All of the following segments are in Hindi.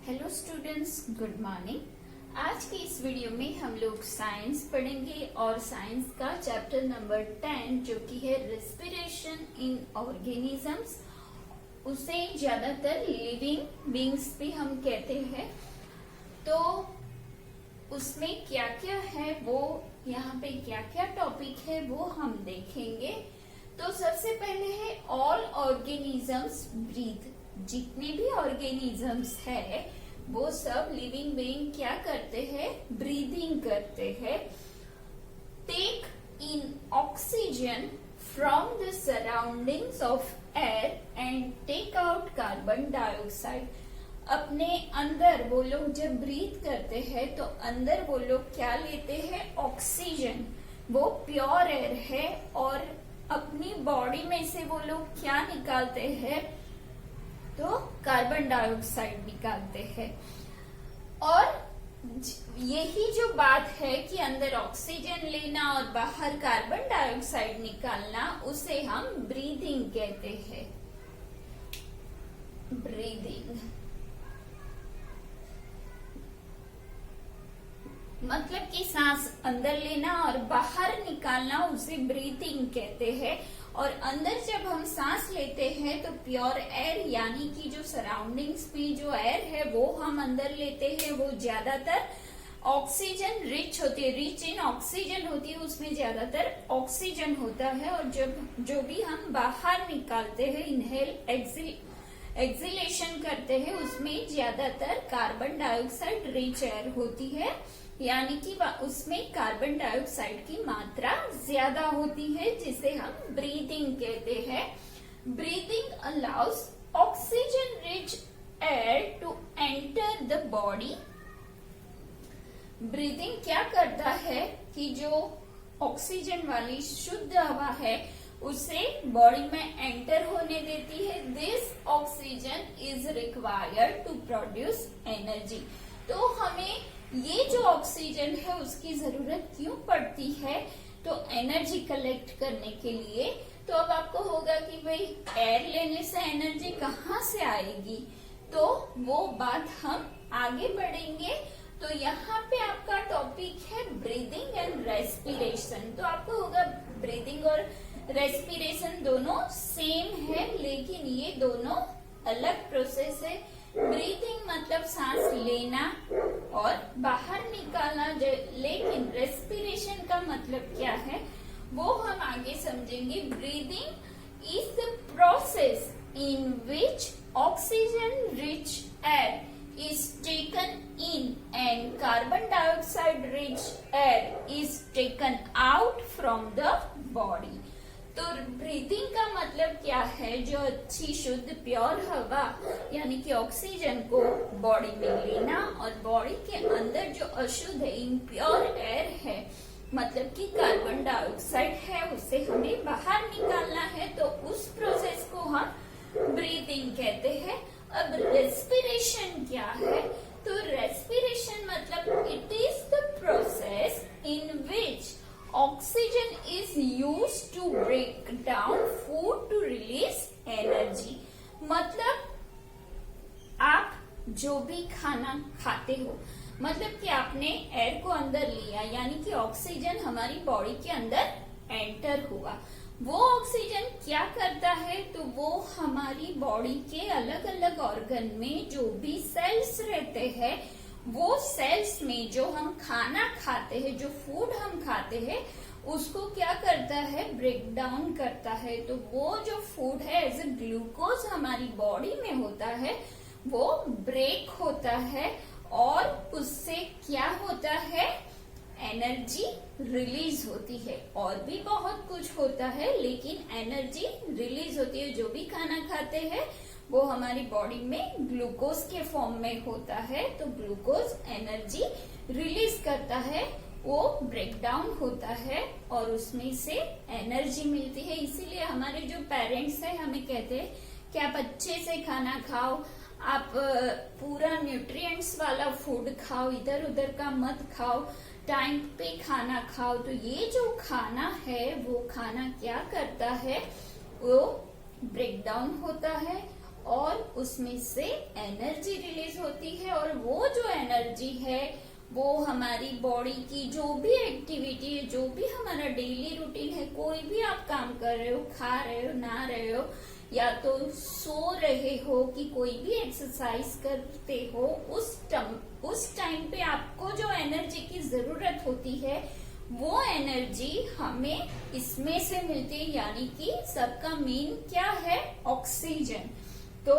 Hello students, good morning. आज की इस वीडियो में हम लोग साइंस पढ़ेंगे और साइंस का चैप्टर नंबर 10 जो कि है रेस्पिरेशन इन ऑर्गेनिजम्स। उसे ज्यादातर लिविंग बींग्स भी हम कहते हैं। तो उसमें क्या क्या है, वो यहाँ पे क्या क्या टॉपिक है वो हम देखेंगे। तो सबसे पहले है ऑल ऑर्गेनिजम्स ब्रीथ। जितने भी ऑर्गेनिजम्स है वो सब लिविंग बीइंग क्या करते हैं, ब्रीदिंग करते हैं। Take in oxygen from the surroundings of air and take out carbon dioxide. अपने अंदर वो लोग जब ब्रीथ करते हैं तो अंदर वो लोग क्या लेते हैं, ऑक्सीजन। वो प्योर एयर है और अपनी बॉडी में से वो लोग क्या निकालते हैं, तो कार्बन डाइऑक्साइड निकालते हैं। और यही जो बात है कि अंदर ऑक्सीजन लेना और बाहर कार्बन डाइऑक्साइड निकालना, उसे हम ब्रीदिंग कहते हैं। ब्रीदिंग मतलब कि सांस अंदर लेना और बाहर निकालना, उसे ब्रीथिंग कहते हैं। और अंदर जब हम सांस लेते हैं तो प्योर एयर यानी कि जो सराउंडिंग्स में जो एयर है वो हम अंदर लेते हैं, वो ज्यादातर ऑक्सीजन रिच होती है, रिच इन ऑक्सीजन होती है, उसमें ज्यादातर ऑक्सीजन होता है। और जब जो भी हम बाहर निकालते हैं, इनहेल एक्सिलेशन करते हैं, उसमें ज्यादातर कार्बन डाइऑक्साइड रिच एयर होती है, यानी कि उसमें कार्बन डाइऑक्साइड की मात्रा ज्यादा होती है, जिसे हम ब्रीदिंग कहते हैं। Breathing allows oxygen rich air to enter the body. Breathing क्या करता है कि जो ऑक्सीजन वाली शुद्ध हवा है उसे बॉडी में एंटर होने देती है। This oxygen is required to produce energy. तो हमें ये जो ऑक्सीजन है उसकी जरूरत क्यों पड़ती है, तो एनर्जी कलेक्ट करने के लिए। तो अब आपको होगा कि भाई एयर लेने से एनर्जी कहाँ से आएगी, तो वो बात हम आगे बढ़ेंगे। तो यहाँ पे आपका टॉपिक है ब्रीदिंग एंड रेस्पिरेशन। तो आपको होगा ब्रीदिंग और रेस्पिरेशन दोनों सेम है, लेकिन ये दोनों अलग प्रोसेस है। ब्रीथिंग मतलब सांस लेना और बाहर निकालना, लेकिन रेस्पिरेशन का मतलब क्या है वो हम आगे समझेंगे। Breathing is the process in which oxygen rich air is taken in and carbon dioxide rich air is taken out from the body. तो ब्रीदिंग का मतलब क्या है, जो अच्छी शुद्ध प्योर हवा यानी कि ऑक्सीजन को बॉडी में लेना और बॉडी के अंदर जो अशुद्ध इम्प्योर एयर है मतलब कि कार्बन डाइऑक्साइड है, उसे हमें बाहर निकालना है। तो उस प्रोसेस को हम ब्रीदिंग कहते हैं। अब रेस्पिरेशन क्या है, तो रेस्पिरेशन मतलब it is the process in which oxygen is used to break down food to release energy। मतलब आप जो भी खाना खाते हो, मतलब कि आपने एयर को अंदर लिया यानी कि ऑक्सीजन हमारी बॉडी के अंदर एंटर हुआ। वो ऑक्सीजन क्या करता है, तो वो हमारी बॉडी के अलग अलग ऑर्गन में जो भी सेल्स रहते हैं, वो सेल्स में जो हम खाना खाते हैं, जो फूड हम खाते हैं, उसको क्या करता है, ब्रेक डाउन करता है। तो वो जो फूड है एज ए ग्लूकोज हमारी बॉडी में होता है, वो ब्रेक होता है और उससे क्या होता है, एनर्जी रिलीज होती है। और भी बहुत कुछ होता है, लेकिन एनर्जी रिलीज होती है। जो भी खाना खाते हैं वो हमारी बॉडी में ग्लूकोज के फॉर्म में होता है, तो ग्लूकोज एनर्जी रिलीज करता है, वो ब्रेक डाउन होता है और उसमें से एनर्जी मिलती है। इसीलिए हमारे जो पेरेंट्स हैं हमें कहते हैं कि आप अच्छे से खाना खाओ, आप पूरा न्यूट्रिएंट्स वाला फूड खाओ, इधर उधर का मत खाओ, टाइम पे खाना खाओ। तो ये जो खाना है वो खाना क्या करता है, वो ब्रेक डाउन होता है और उसमें से एनर्जी रिलीज होती है, और वो जो एनर्जी है वो हमारी बॉडी की जो भी एक्टिविटी है, जो भी हमारा डेली रूटीन है, कोई भी आप काम कर रहे हो, खा रहे हो, नहा रहे हो, या तो सो रहे हो कि कोई भी एक्सरसाइज करते हो, उस टाइम पे आपको जो एनर्जी की जरूरत होती है वो एनर्जी हमें इसमें से मिलती है, यानी कि सबका मेन क्या है, ऑक्सीजन। तो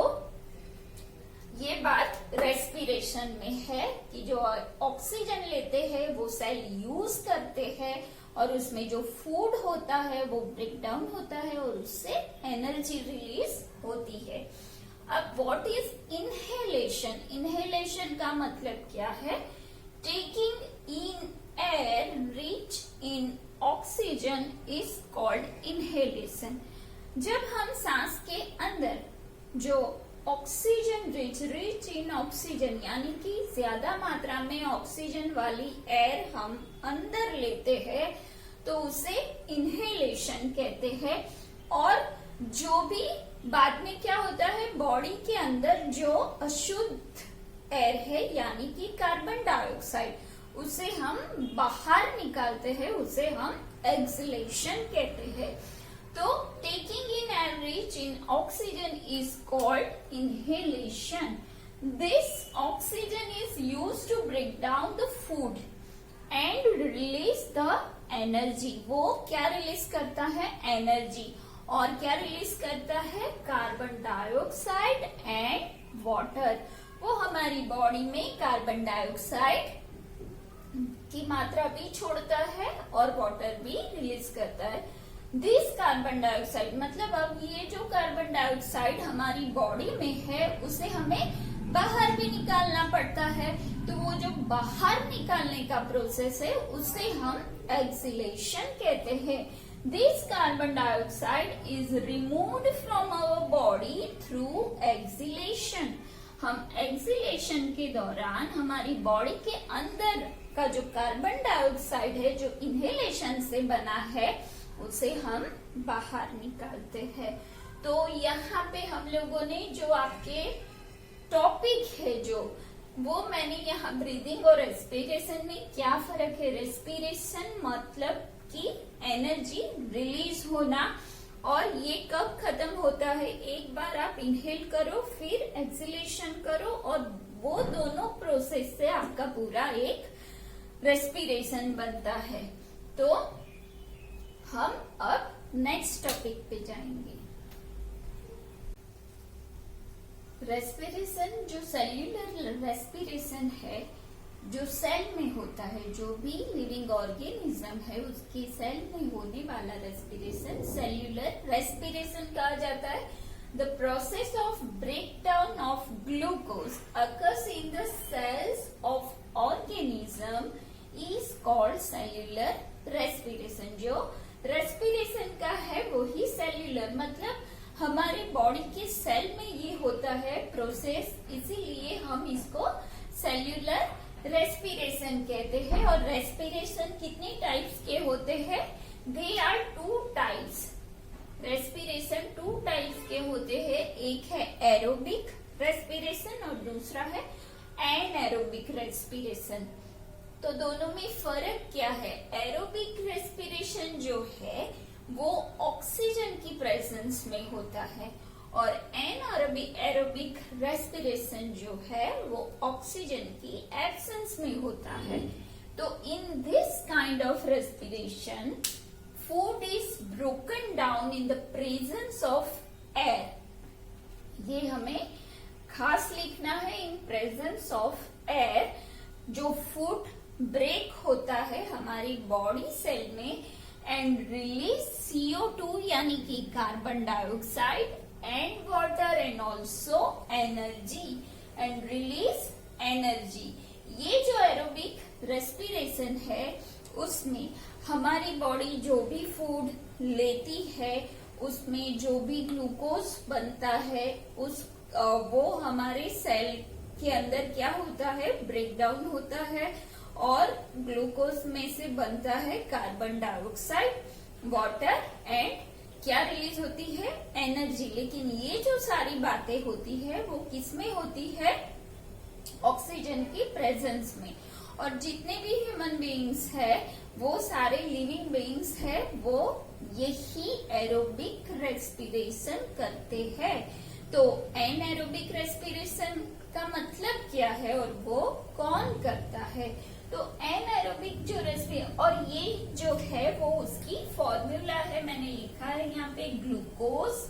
ये बात रेस्पिरेशन में है कि जो ऑक्सीजन लेते हैं वो सेल यूज करते हैं, और उसमें जो फूड होता है वो ब्रेक डाउन होता है और उससे एनर्जी रिलीज होती है। अब व्हाट इज इनहेलेशन? इनहेलेशन का मतलब क्या है? Taking in air rich in oxygen is called inhalation. जब हम सांस के अंदर जो ऑक्सीजन रिच इन ऑक्सीजन यानी कि ज्यादा मात्रा में ऑक्सीजन वाली एयर हम अंदर लेते हैं तो उसे इनहेलेशन कहते हैं। और जो भी बाद में क्या होता है, बॉडी के अंदर जो अशुद्ध एयर है यानी कि कार्बन डाइऑक्साइड, उसे हम बाहर निकालते हैं, उसे हम एक्सलेशन कहते हैं। तो taking in air rich in oxygen is called inhalation. This oxygen is used to break down the food and release the energy. वो क्या रिलीज करता है? एनर्जी। और क्या रिलीज करता है? Carbon dioxide and water. वो हमारी बॉडी में कार्बन डाइऑक्साइड की मात्रा भी छोड़ता है और वाटर भी रिलीज करता है। दिस कार्बन डाइऑक्साइड मतलब अब ये जो कार्बन डाइऑक्साइड हमारी बॉडी में है उसे हमें बाहर भी निकालना पड़ता है, तो वो जो बाहर निकालने का प्रोसेस है उसे हम एक्सलेशन कहते हैं। This carbon dioxide is removed from our body through exhalation. हम एक्सलेशन के दौरान हमारी बॉडी के अंदर का जो कार्बन डाइऑक्साइड है जो इनहेलेशन से बना है उसे हम बाहर निकालते हैं। तो यहाँ पे हम लोगों ने जो आपके टॉपिक है जो वो मैंने यहाँ ब्रीदिंग और रेस्पिरेशन में क्या फर्क है। रेस्पिरेशन मतलब कि एनर्जी रिलीज होना, और ये कब खत्म होता है, एक बार आप इनहेल करो फिर एक्सलेशन करो, और वो दोनों प्रोसेस से आपका पूरा एक रेस्पिरेशन बनता है। तो हम अब नेक्स्ट टॉपिक पे जाएंगे। रेस्पिरेशन जो सेल्यूलर रेस्पिरेशन है, जो सेल में होता है, जो भी लिविंग ऑर्गेनिज्म है उसके सेल में होने वाला रेस्पिरेशन सेल्यूलर रेस्पिरेशन कहा जाता है। The process of breakdown of glucose occurs in the cells of organism is called cellular respiration. जो रेस्पिरेशन का है वही सेल्यूलर, मतलब हमारे बॉडी के सेल में ये होता है प्रोसेस, इसीलिए हम इसको सेल्यूलर रेस्पिरेशन कहते हैं। और रेस्पिरेशन कितने टाइप्स के होते हैं? They are 2 types. Respiration 2 types के होते हैं, एक है एरोबिक रेस्पिरेशन और दूसरा है एनएरोबिक रेस्पिरेशन। तो दोनों में फर्क क्या है? एरोबिक रेस्पिरेशन जो है वो ऑक्सीजन की प्रेजेंस में होता है, और एनएरोबिक रेस्पिरेशन जो है वो ऑक्सीजन की एब्सेंस में होता है। तो in this kind of respiration food is broken down in the presence of air. ये हमें खास लिखना है, इन प्रेजेंस ऑफ एयर जो फूड ब्रेक होता है हमारी बॉडी सेल में एंड रिलीज CO2 यानी कि carbon dioxide and water and also energy and release energy. ये जो एरोबिक रेस्पिरेशन है उसमें हमारी बॉडी जो भी फूड लेती है उसमें जो भी ग्लूकोज बनता है वो हमारे सेल के अंदर क्या होता है, ब्रेक डाउन होता है, और ग्लूकोज में से बनता है कार्बन डाइऑक्साइड, वाटर एंड क्या रिलीज होती है? एनर्जी। लेकिन ये जो सारी बातें होती है वो किसमें होती है? ऑक्सीजन की प्रेजेंस में। और जितने भी ह्यूमन बीइंग्स है वो सारे लिविंग बीइंग्स है, वो यही एरोबिक रेस्पिरेशन करते हैं। तो एनएरोबिक रेस्पिरेशन का मतलब क्या है और वो कौन करता है? तो एनएरोबिक जो रेस्पिरेशन, और ये जो है वो उसकी फॉर्मूला है, मैंने लिखा है यहाँ पे ग्लूकोज।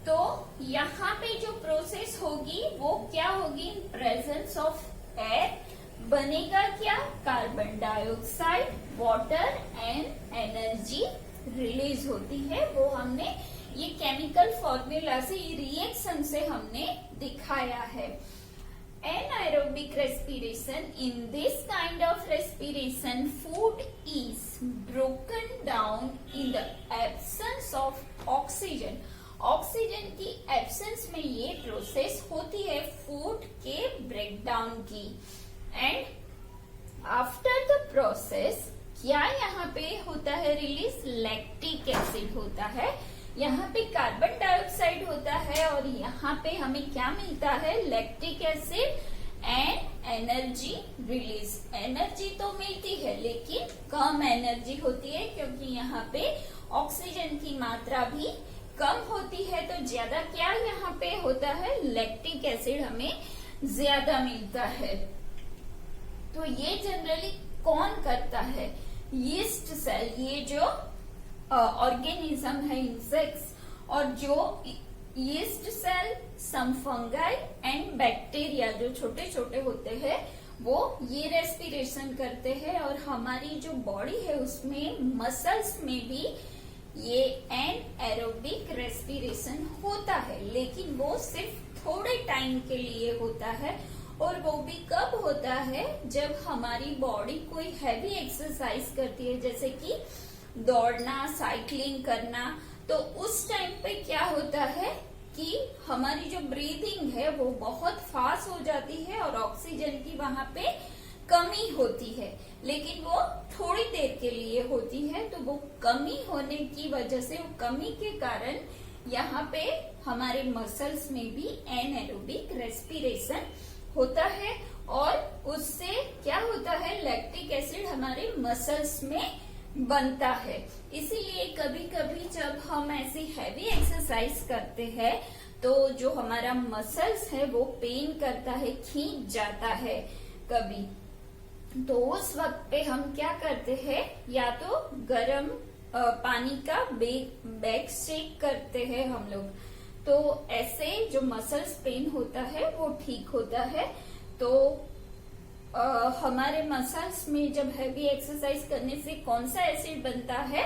तो यहाँ पे जो प्रोसेस होगी वो क्या होगी? इन प्रेजेंस ऑफ एयर बनेगा क्या? Carbon dioxide, water and energy release होती है। वो हमने ये केमिकल फॉर्मूला से, रिएक्शन से हमने दिखाया है। Anaerobic respiration, in this kind of respiration, food is broken down in the absence of oxygen. Oxygen की एब्सेंस में ये प्रोसेस होती है फूड के ब्रेकडाउन की। एंड आफ्टर द प्रोसेस क्या यहाँ पे होता है रिलीज? लैक्टिक एसिड होता है। यहाँ पे कार्बन डाइऑक्साइड होता है और यहाँ पे हमें क्या मिलता है? Lactic acid and energy release. Energy तो मिलती है लेकिन कम एनर्जी होती है, क्योंकि यहाँ पे ऑक्सीजन की मात्रा भी कम होती है। तो ज्यादा क्या यहाँ पे होता है? लैक्टिक एसिड हमें ज्यादा मिलता है। तो ये जनरली कौन करता है? यीस्ट सेल, ये जो ऑर्गेनिज्म है, इंसेक्ट्स, और जो yeast cell, some fungi and bacteria जो छोटे छोटे होते हैं वो ये रेस्पिरेशन करते हैं। और हमारी जो बॉडी है उसमें मसल्स में भी ये एनएरोबिक रेस्पिरेशन होता है, लेकिन वो सिर्फ थोड़े टाइम के लिए होता है। और वो भी कब होता है? जब हमारी बॉडी कोई हैवी एक्सरसाइज करती है, जैसे कि दौड़ना, साइकिलिंग करना। तो उस टाइम पे क्या होता है कि हमारी जो ब्रीदिंग है वो बहुत फास्ट हो जाती है और ऑक्सीजन की वहां पे कमी होती है, लेकिन वो थोड़ी देर के लिए होती है। तो वो कमी होने की वजह से, वो कमी के कारण यहाँ पे हमारे मसल्स में भी एनएरोबिक रेस्पिरेशन होता है और उससे क्या होता है? लैक्टिक एसिड हमारे मसल्स में बनता है। इसीलिए कभी कभी जब हम ऐसी हैवी एक्सरसाइज करते हैं तो जो हमारा मसल्स है वो पेन करता है, खींच जाता है कभी। तो उस वक्त पे हम क्या करते हैं? या तो गर्म पानी का बैग शेक करते हैं हम लोग। तो ऐसे जो मसल्स पेन होता है वो ठीक होता है। तो हमारे मसल्स में जब हैवी एक्सरसाइज करने से कौन सा एसिड बनता है?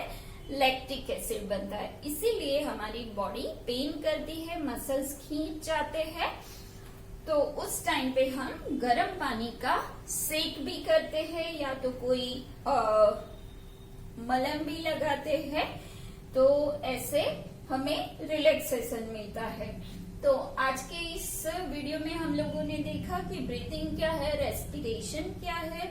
लैक्टिक एसिड बनता है। इसीलिए हमारी बॉडी पेन करती है, मसल्स खींच जाते हैं। तो उस टाइम पे हम गर्म पानी का सेक भी करते हैं या तो कोई मलहम भी लगाते हैं। तो ऐसे हमें रिलैक्सेशन मिलता है। तो आज के इस वीडियो में हम लोगों ने देखा कि ब्रीथिंग क्या है, रेस्पिरेशन क्या है,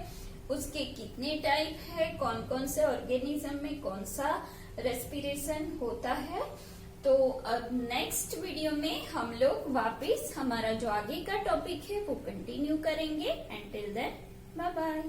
उसके कितने टाइप है, कौन कौन से ऑर्गेनिज्म में कौन सा रेस्पिरेशन होता है। तो अब नेक्स्ट वीडियो में हम लोग वापस हमारा जो आगे का टॉपिक है वो कंटिन्यू करेंगे। And till then bye bye.